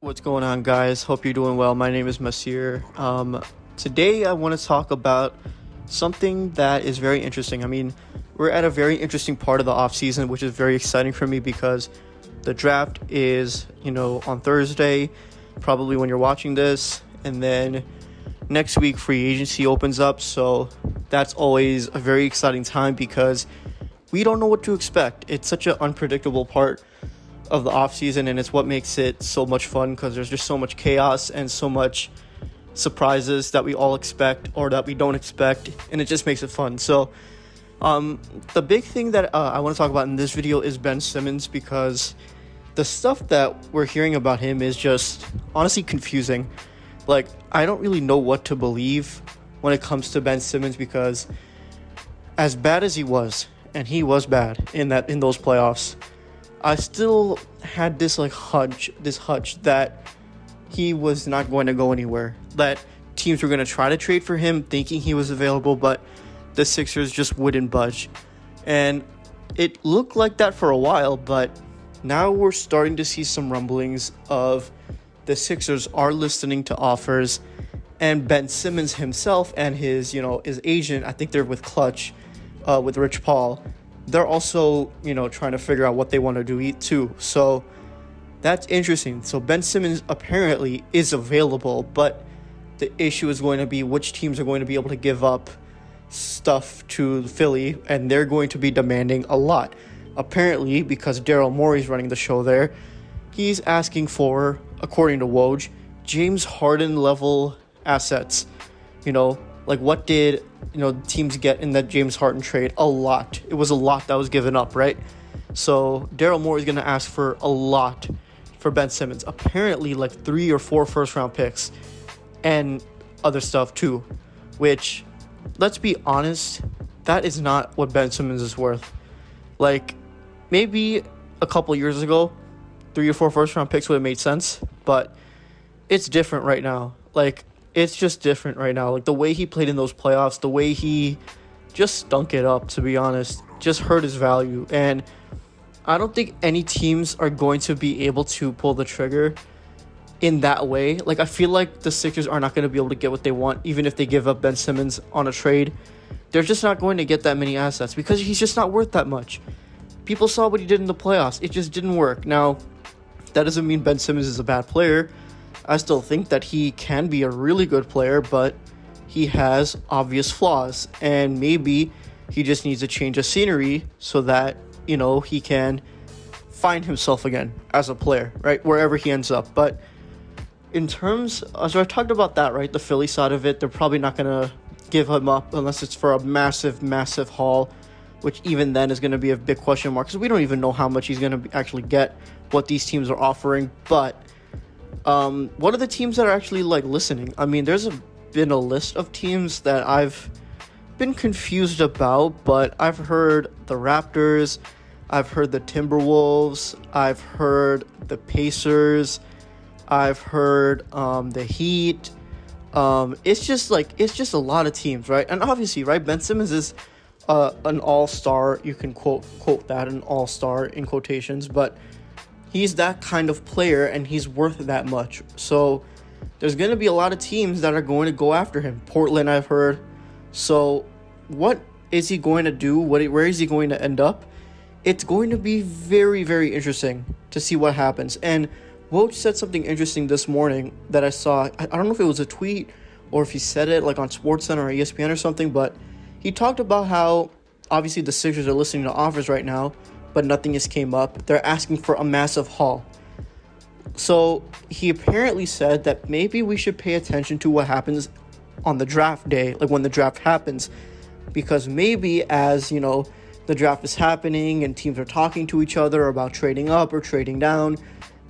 What's going on, guys? Hope you're doing well. My name is Masir. Today I want to talk about something that is very interesting. We're at a very interesting part of the off season, which is very exciting for me because the draft is, on Thursday, probably when you're watching this, and then next week free agency opens up. So that's always a very exciting time because we don't know what to expect. It's such an unpredictable part of the off season, and it's what makes it so much fun because there's just so much chaos and so much surprises that we all expect or that we don't expect, and it just makes it fun. So the big thing that I want to talk about in this video is Ben Simmons, because the stuff that we're hearing about him is just honestly confusing. Like, I don't really know what to believe when it comes to Ben Simmons, because as bad as he was, and he was bad in those playoffs, I still had this hunch that he was not going to go anywhere, that teams were going to try to trade for him thinking he was available, but the Sixers just wouldn't budge. And it looked like that for a while, but now we're starting to see some rumblings of the Sixers are listening to offers, and Ben Simmons himself and his agent, I think they're with Clutch, with Rich Paul, they're also, trying to figure out what they want to do too. So that's interesting. So Ben Simmons apparently is available, but the issue is going to be which teams are going to be able to give up stuff to Philly, and they're going to be demanding a lot. Apparently, because Daryl Morey's running the show there, he's asking for, according to Woj, James Harden level assets. What did teams get in that James Harden trade? A lot. It was a lot that was given up, right? So Daryl Morey is going to ask for a lot for Ben Simmons. Apparently, 3 or 4 first-round picks and other stuff too. Which, let's be honest, that is not what Ben Simmons is worth. Maybe a couple years ago, 3 or 4 first-round picks would have made sense, but it's different right now. It's just different right now. The way he played in those playoffs, the way he just stunk it up, to be honest, just hurt his value. And I don't think any teams are going to be able to pull the trigger in that way. I feel like the Sixers are not going to be able to get what they want, even if they give up Ben Simmons on a trade. They're just not going to get that many assets because he's just not worth that much. People saw what he did in the playoffs. It just didn't work. Now, that doesn't mean Ben Simmons is a bad player. I still think that he can be a really good player, but he has obvious flaws, and maybe he just needs a change of scenery so that, he can find himself again as a player, right, wherever he ends up. But so I talked about that, right, the Philly side of it, they're probably not going to give him up unless it's for a massive, massive haul, which even then is going to be a big question mark because we don't even know how much he's going to actually get, what these teams are offering. But what are the teams that are actually listening? There's been a list of teams that I've been confused about, but I've heard the Raptors, I've heard the Timberwolves, I've heard the Pacers, I've heard the Heat. It's just a lot of teams, right? And obviously, right, Ben Simmons is an all-star. You can quote that, an all-star in quotations, but he's that kind of player, and he's worth that much. So there's going to be a lot of teams that are going to go after him. Portland, I've heard. So what is he going to do? Where is he going to end up? It's going to be very, very interesting to see what happens. And Woj said something interesting this morning that I saw. I don't know if it was a tweet or if he said it on SportsCenter or ESPN or something, but he talked about how obviously the Sixers are listening to offers right now, but nothing has came up. They're asking for a massive haul. So he apparently said that maybe we should pay attention to what happens on the draft day, when the draft happens, because maybe as, the draft is happening and teams are talking to each other about trading up or trading down,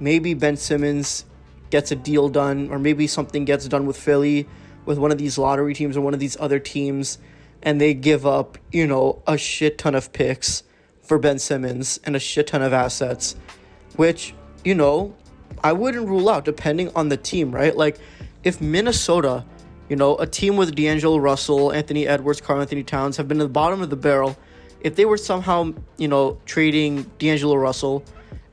maybe Ben Simmons gets a deal done, or maybe something gets done with Philly, with one of these lottery teams or one of these other teams, and they give up, a shit ton of picks for Ben Simmons and a shit ton of assets, which, I wouldn't rule out depending on the team, right? If Minnesota, a team with D'Angelo Russell, Anthony Edwards, Karl Anthony Towns have been at the bottom of the barrel, if they were somehow, trading D'Angelo Russell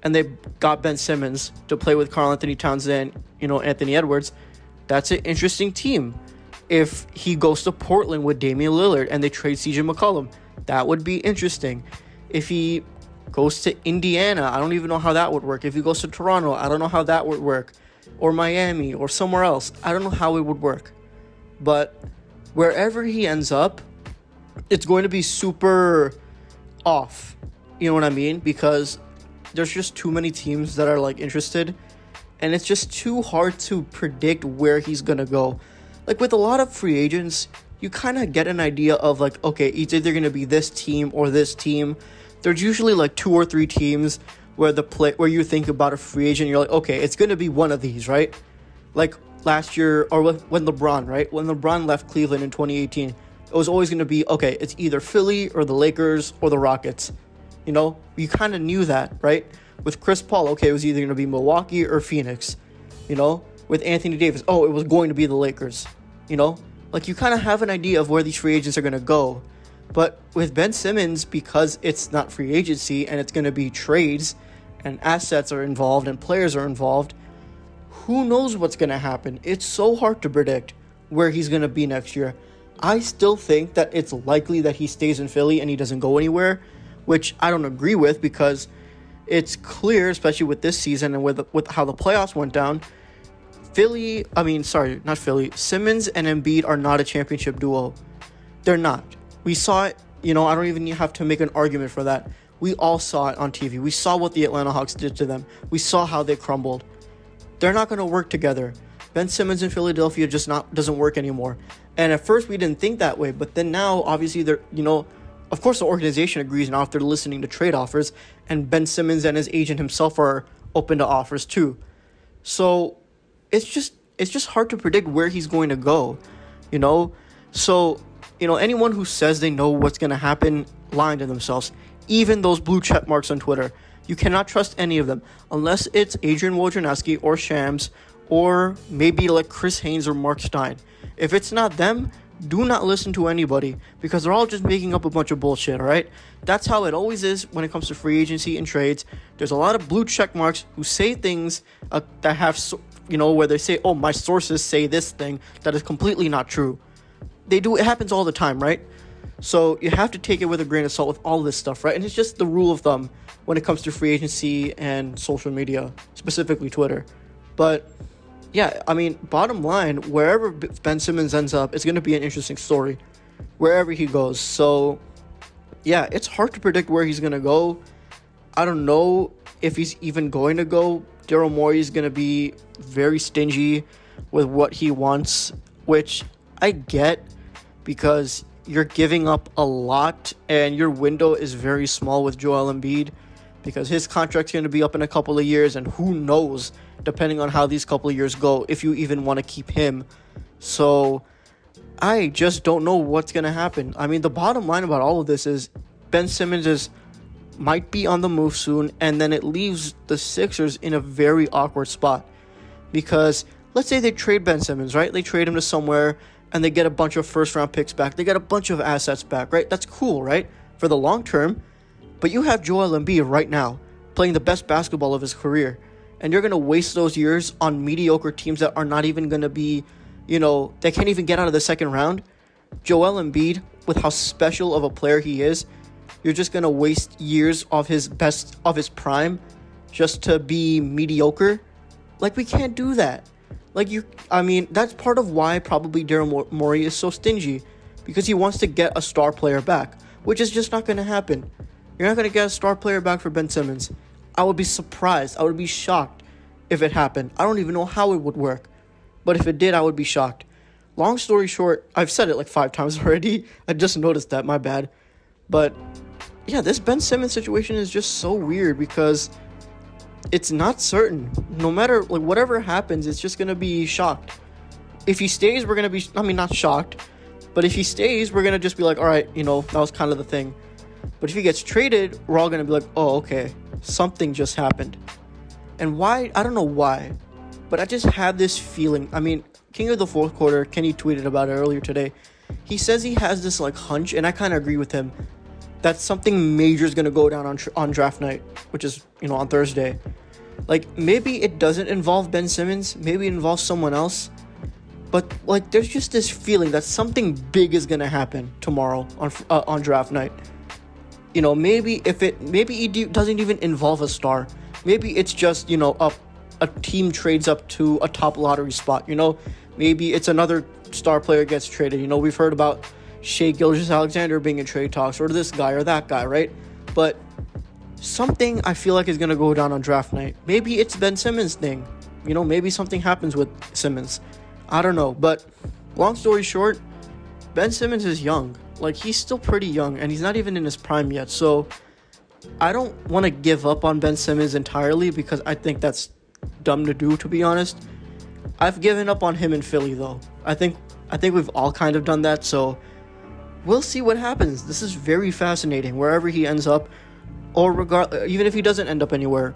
and they got Ben Simmons to play with Karl Anthony Towns and, Anthony Edwards, that's an interesting team. If he goes to Portland with Damian Lillard and they trade CJ McCollum, that would be interesting. If he goes to Indiana, I don't even know how that would work. If he goes to Toronto, I don't know how that would work. Or Miami or somewhere else, I don't know how it would work. But wherever he ends up, it's going to be super off. You know what I mean? Because there's just too many teams that are like interested, and it's just too hard to predict where he's going to go. Like with a lot of free agents, you kind of get an idea of like, okay, it's either going to be this team or this team. There's usually like 2 or 3 teams where you think about a free agent, you're like, okay, it's going to be one of these, right? Like last year, or when LeBron, right? When LeBron left Cleveland in 2018, it was always going to be, okay, it's either Philly or the Lakers or the Rockets. You kind of knew that, right? With Chris Paul, okay, it was either going to be Milwaukee or Phoenix. With Anthony Davis, it was going to be the Lakers. Like you kind of have an idea of where these free agents are going to go. But with Ben Simmons, because it's not free agency and it's going to be trades and assets are involved and players are involved, who knows what's going to happen? It's so hard to predict where he's going to be next year. I still think that it's likely that he stays in Philly and he doesn't go anywhere, which I don't agree with because it's clear, especially with this season and with how the playoffs went down, Simmons and Embiid are not a championship duo. They're not. We saw it, I don't even have to make an argument for that. We all saw it on TV. We saw what the Atlanta Hawks did to them. We saw how they crumbled. They're not going to work together. Ben Simmons in Philadelphia doesn't work anymore. And at first we didn't think that way, but then now obviously of course the organization agrees now if they're listening to trade offers, and Ben Simmons and his agent himself are open to offers too. So it's just hard to predict where he's going to go, So, anyone who says they know what's going to happen, lying to themselves. Even those blue check marks on Twitter. You cannot trust any of them unless it's Adrian Wojnarowski or Shams or maybe like Chris Haynes or Mark Stein. If it's not them, do not listen to anybody because they're all just making up a bunch of bullshit, all right? That's how it always is when it comes to free agency and trades. There's a lot of blue check marks who say things that have, where they say, oh, my sources say this thing that is completely not true. It happens all the time, right? So you have to take it with a grain of salt with all this stuff, right? And it's just the rule of thumb when it comes to free agency and social media, specifically Twitter. But yeah, bottom line, wherever Ben Simmons ends up, it's going to be an interesting story wherever he goes. So yeah, it's hard to predict where he's going to go. I don't know if he's even going to go. Daryl Morey is going to be very stingy with what he wants, which I get because you're giving up a lot and your window is very small with Joel Embiid because his contract's going to be up in a couple of years, and who knows, depending on how these couple of years go, if you even want to keep him. So I just don't know what's going to happen. The bottom line about all of this is Ben Simmons might be on the move soon, and then it leaves the Sixers in a very awkward spot because let's say they trade Ben Simmons, right? They trade him to somewhere and they get a bunch of first-round picks back. They get a bunch of assets back, right? That's cool, right? For the long term. But you have Joel Embiid right now playing the best basketball of his career. And you're going to waste those years on mediocre teams that are not even going to be, they can't even get out of the second round. Joel Embiid, with how special of a player he is, you're just going to waste years of his prime just to be mediocre. Like, we can't do that. That's part of why probably Daryl Morey is so stingy, because he wants to get a star player back, which is just not going to happen. You're not going to get a star player back for Ben Simmons. I would be surprised. I would be shocked if it happened. I don't even know how it would work, but if it did, I would be shocked. Long story short, I've said it like 5 times already. I just noticed that, my bad. But yeah, this Ben Simmons situation is just so weird because it's not certain. No matter whatever happens, it's just gonna be shocked. If he stays, we're gonna be not shocked, but if he stays, we're gonna just be like, all right, that was kind of the thing. But if he gets traded, we're all gonna be like, oh, okay, something just happened. And why? I don't know why, but I just had this feeling. King of the Fourth Quarter, Kenny tweeted about it earlier today. He says he has this hunch, and I kind of agree with him, that something major is going to go down on draft night, which is, on Thursday. Like, maybe it doesn't involve Ben Simmons. Maybe it involves someone else. But, like, there's just this feeling that something big is going to happen tomorrow on draft night. Maybe it doesn't even involve a star. Maybe it's just, a team trades up to a top lottery spot. Maybe it's another star player gets traded. We've heard about Shai Gilgeous-Alexander being in trade talks, or this guy or that guy, right? But something I feel like is going to go down on draft night. Maybe it's Ben Simmons' thing. Maybe something happens with Simmons. I don't know. But long story short, Ben Simmons is young. Like, he's still pretty young, and he's not even in his prime yet. So I don't want to give up on Ben Simmons entirely, because I think that's dumb to do, to be honest. I've given up on him in Philly, though. I think we've all kind of done that, so we'll see what happens. This is very fascinating. Wherever he ends up, or even if he doesn't end up anywhere,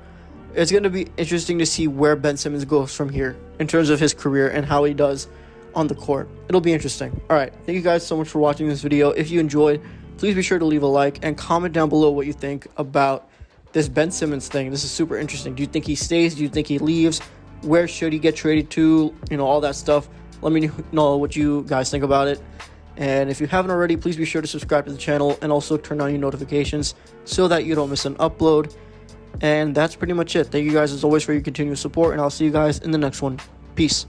it's going to be interesting to see where Ben Simmons goes from here in terms of his career and how he does on the court. It'll be interesting. All right, thank you guys so much for watching this video. If you enjoyed, please be sure to leave a like and comment down below what you think about this Ben Simmons thing. This is super interesting. Do you think he stays? Do you think he leaves? Where should he get traded to? All that stuff. Let me know what you guys think about it. And if you haven't already, please be sure to subscribe to the channel and also turn on your notifications so that you don't miss an upload. And that's pretty much it. Thank you guys as always for your continued support, and I'll see you guys in the next one. Peace.